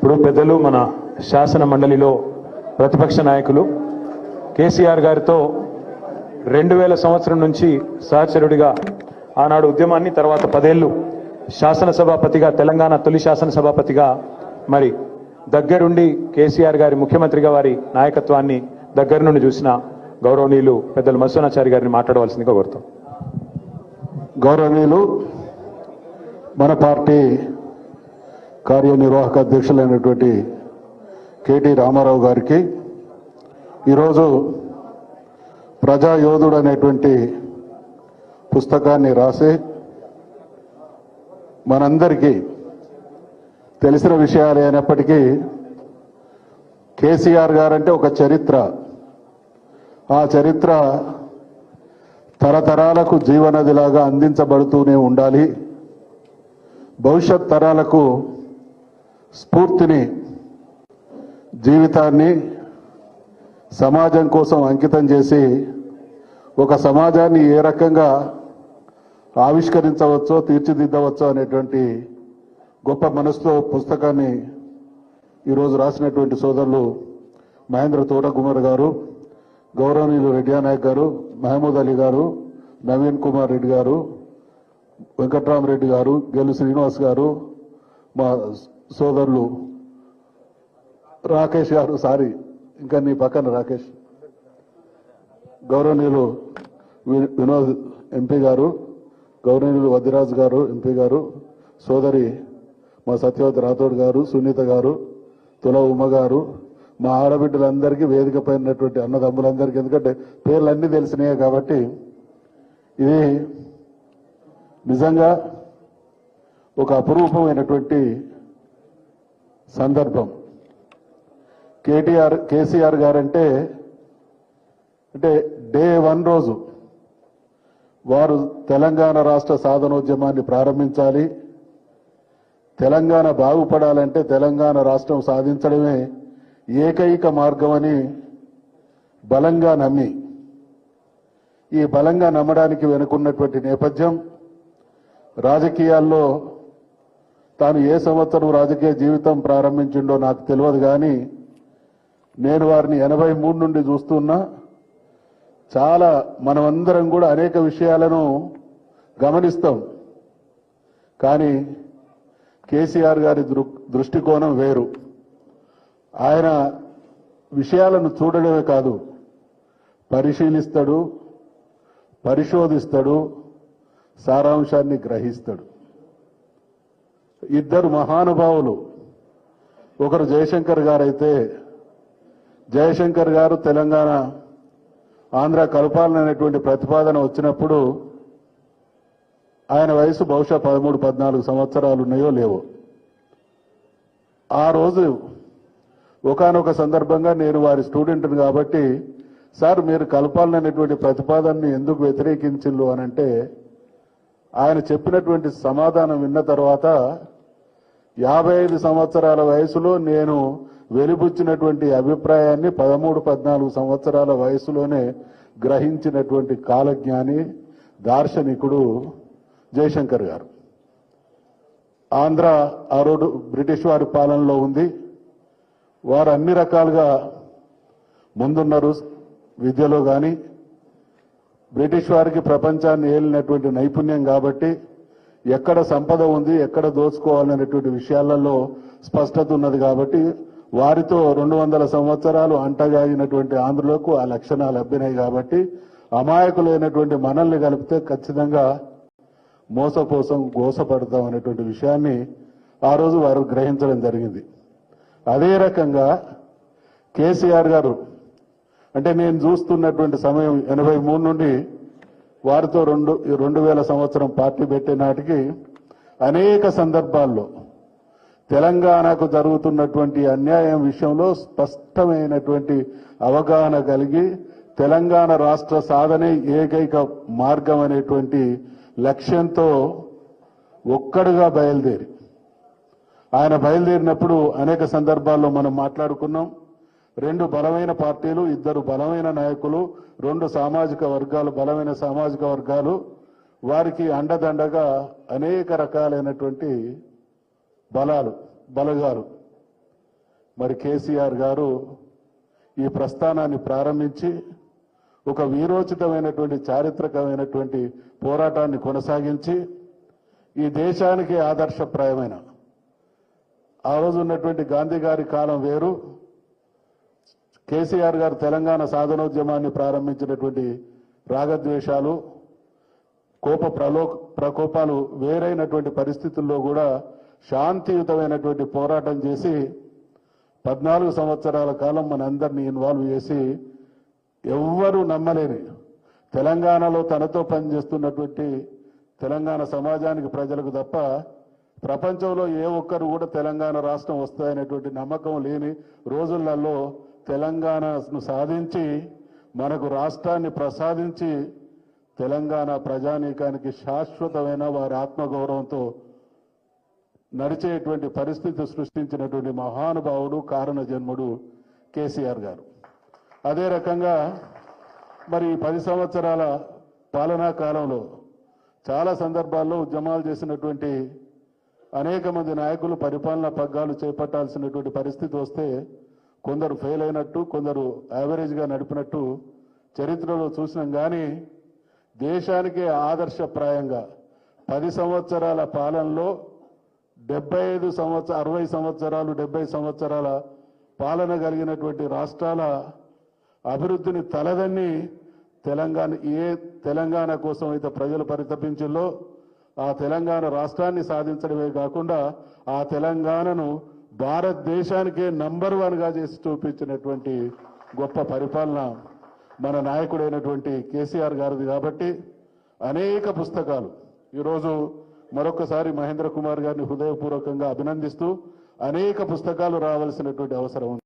ఇప్పుడు పెద్దలు మన శాసన మండలిలో ప్రతిపక్ష నాయకులు కేసీఆర్ గారితో 2000 సంవత్సరం నుంచి సహచరుడిగా ఆనాడు ఉద్యమాన్ని తర్వాత 10 ఏళ్లు శాసనసభాపతిగా తెలంగాణ తొలి శాసనసభాపతిగా మరి దగ్గరుండి కేసీఆర్ గారి ముఖ్యమంత్రిగా వారి నాయకత్వాన్ని దగ్గర నుండి చూసిన గౌరవనీయులు పెద్దలు మత్స్యనాచారి గారిని మాట్లాడవలసిందిగా కోరుతాం. గౌరవనీయులు మన పార్టీ కార్యనిర్వాహక అధ్యక్షులైనటువంటి కేటీ రామారావు గారికి ఈరోజు ప్రజాయోధుడు అనేటువంటి పుస్తకాన్ని రాసి మనందరికీ తెలిసిన విషయాలు అయినప్పటికీ కేసీఆర్ గారంటే ఒక చరిత్ర, ఆ చరిత్ర తరతరాలకు జీవనదిలాగా అందించబడుతూనే ఉండాలి. భవిష్యత్ తరాలకు స్ఫూర్తిని, జీవితాన్ని సమాజం కోసం అంకితం చేసి ఒక సమాజాన్ని ఏ రకంగా ఆవిష్కరించవచ్చో తీర్చిదిద్దవచ్చో అనేటువంటి గొప్ప మనసుతో పుస్తకాన్ని ఈరోజు రాసినటువంటి సోదరులు మహేంద్ర తోటకుమార్ గారు, గౌరవనీయులు రెడ్డి నాయక్ గారు, మహమూద్ అలీ గారు, నవీన్ కుమార్ రెడ్డి గారు, వెంకట్రామరెడ్డి గారు, గెలు శ్రీనివాస్ గారు, మా సోదరులు రాకేష్ గారు, ఇంకా నీ పక్కన రాకేష్, గౌరవనీయులు వినోద్ ఎంపీ గారు, గౌరవనీయులు వద్దిరాజు గారు ఎంపీ గారు, సోదరి మా సత్యవతి రాథోడ్ గారు, సునీత గారు, తుల ఉమ్మ గారు, మా ఆడబిడ్డలందరికీ వేదిక పైనటువంటి అన్నదమ్ములందరికీ, ఎందుకంటే పేర్లన్నీ తెలిసినాయి కాబట్టి ఇది నిజంగా ఒక అపురూపమైనటువంటి సందర్భం. కేసీఆర్ గారంటే డే 1 రోజు వారు తెలంగాణ రాష్ట్ర సాధనోద్యమాన్ని ప్రారంభించాలి, తెలంగాణ బాగుపడాలంటే తెలంగాణ రాష్ట్రం సాధించడమే ఏకైక మార్గమని బలంగా నమ్మి, ఈ బలంగా నమ్మడానికి వెనుకున్నటువంటి నేపథ్యం, రాజకీయాల్లో తాను ఏ సంవత్సరం రాజకీయ జీవితం ప్రారంభించిండో నాకు తెలియదు, కానీ నేను వారిని 83 నుండి చూస్తున్నా. చాలా మనమందరం కూడా అనేక విషయాలను గమనిస్తాం, కానీ కేసీఆర్ గారి దృష్టికోణం వేరు. ఆయన విషయాలను చూడడమే కాదు, పరిశీలిస్తాడు, పరిశోధిస్తాడు, సారాంశాన్ని గ్రహిస్తాడు. ఇద్దరు మహానుభావులు, ఒకరు జయశంకర్ గారైతే, జయశంకర్ గారు తెలంగాణ ఆంధ్ర కలపాలనేటువంటి ప్రతిపాదన వచ్చినప్పుడు ఆయన వయసు బహుశా 13-14 సంవత్సరాలు ఉన్నాయో లేవో. ఆ రోజు ఒకానొక సందర్భంగా నేను వారి స్టూడెంట్ని కాబట్టి, సార్ మీరు కలపాలనేటువంటి ప్రతిపాదనని ఎందుకు వ్యతిరేకించిండ్రు అనంటే, ఆయన చెప్పినటువంటి సమాధానం విన్న తర్వాత 55 సంవత్సరాల వయసులో నేను వెలిబుచ్చినటువంటి అభిప్రాయాన్ని 13-14 సంవత్సరాల వయసులోనే గ్రహించినటువంటి కాలజ్ఞాని, దార్శనికుడు జయశంకర్ గారు. ఆంధ్ర ఆ రోజు బ్రిటిష్ వారి పాలనలో ఉంది. వారు అన్ని రకాలుగా ముందున్నారు, విద్యలో కానీ, బ్రిటిష్ వారికి ప్రపంచాన్ని ఏలినటువంటి నైపుణ్యం కాబట్టి ఎక్కడ సంపద ఉంది, ఎక్కడ దోచుకోవాలనేటువంటి విషయాలలో స్పష్టత ఉన్నది కాబట్టి వారితో 200 సంవత్సరాలు అంటగాగినటువంటి ఆంధ్రులకు ఆ లక్షణాలు అబ్బినాయి కాబట్టి అమాయకులైనటువంటి మనల్ని కలిపితే ఖచ్చితంగా గోసపడతాం అనేటువంటి విషయాన్ని ఆ రోజు వారు గ్రహించడం జరిగింది. అదే రకంగా కేసీఆర్ గారు నేను చూస్తున్నటువంటి సమయం 83 నుండి వారితో 2000 సంవత్సరం పార్టీ పెట్టే నాటికి అనేక సందర్భాల్లో తెలంగాణకు జరుగుతున్నటువంటి అన్యాయం విషయంలో స్పష్టమైనటువంటి అవగాహన కలిగి తెలంగాణ రాష్ట్ర సాధనే ఏకైక మార్గం అనేటువంటి లక్ష్యంతో ఒక్కడుగా ఆయన బయలుదేరినప్పుడు అనేక సందర్భాల్లో మనం మాట్లాడుకున్నాం. 2 బలమైన పార్టీలు, 2 బలమైన నాయకులు, 2 సామాజిక వర్గాలు, బలమైన సామాజిక వర్గాలు, వారికి అండదండగా అనేక రకాలైనటువంటి బలగాలు మరి కేసీఆర్ గారు ఈ ప్రస్థానాన్ని ప్రారంభించి ఒక వీరోచితమైనటువంటి చారిత్రకమైనటువంటి పోరాటాన్ని కొనసాగించి ఈ దేశానికి ఆదర్శప్రాయమైన ఆ రోజు ఉన్నటువంటి గాంధీ గారి కాలం వేరు, కేసీఆర్ గారు తెలంగాణ సాధనోద్యమాన్ని ప్రారంభించినటువంటి రాగద్వేషాలు ప్రకోపాలు వేరైనటువంటి పరిస్థితుల్లో కూడా శాంతియుతమైనటువంటి పోరాటం చేసి 14 సంవత్సరాల కాలం మనందరినీ ఇన్వాల్వ్ చేసి ఎవ్వరూ నమ్మలేని తెలంగాణలో తనతో పనిచేస్తున్నటువంటి తెలంగాణ సమాజానికి ప్రజలకు తప్ప ప్రపంచంలో ఏ ఒక్కరు కూడా తెలంగాణ రాష్ట్రం వస్తాయనేటువంటి నమ్మకం లేని రోజులలో తెలంగాణను సాధించి మనకు రాష్ట్రాన్ని ప్రసాదించి తెలంగాణ ప్రజానీకానికి శాశ్వతమైన వారి ఆత్మగౌరవంతో నడిచేటువంటి పరిస్థితి సృష్టించినటువంటి మహానుభావుడు కారణ జన్ముడు కేసీఆర్ గారు. అదే రకంగా మరి 10 సంవత్సరాల పాలనా కాలంలో చాలా సందర్భాల్లో ఉద్యమాలు చేసినటువంటి అనేక మంది నాయకులు పరిపాలనా పగ్గాలు చేపట్టాల్సినటువంటి పరిస్థితి వస్తే కొందరు ఫెయిల్ అయినట్టు, కొందరు యావరేజ్గా నడిపినట్టు చరిత్రలో చూసినాం. కానీ దేశానికే ఆదర్శప్రాయంగా 10 సంవత్సరాల పాలనలో 60 సంవత్సరాలు 70 సంవత్సరాల పాలన కలిగినటువంటి రాష్ట్రాల అభివృద్ధిని తలదన్ని తెలంగాణ కోసం అయితే ప్రజలు పరితపించిందో ఆ తెలంగాణ రాష్ట్రాన్ని సాధించడమే కాకుండా ఆ తెలంగాణను భారతదేశానికే నంబర్ 1గా చేసి చూపించినటువంటి గొప్ప పరిపాలన మన నాయకుడైనటువంటి కేసీఆర్ గారిది. కాబట్టి అనేక పుస్తకాలు ఈరోజు మరొకసారి మహేంద్ర కుమార్ గారిని హృదయపూర్వకంగా అభినందిస్తూ అనేక పుస్తకాలు రావాల్సినటువంటి అవసరం ఉంది.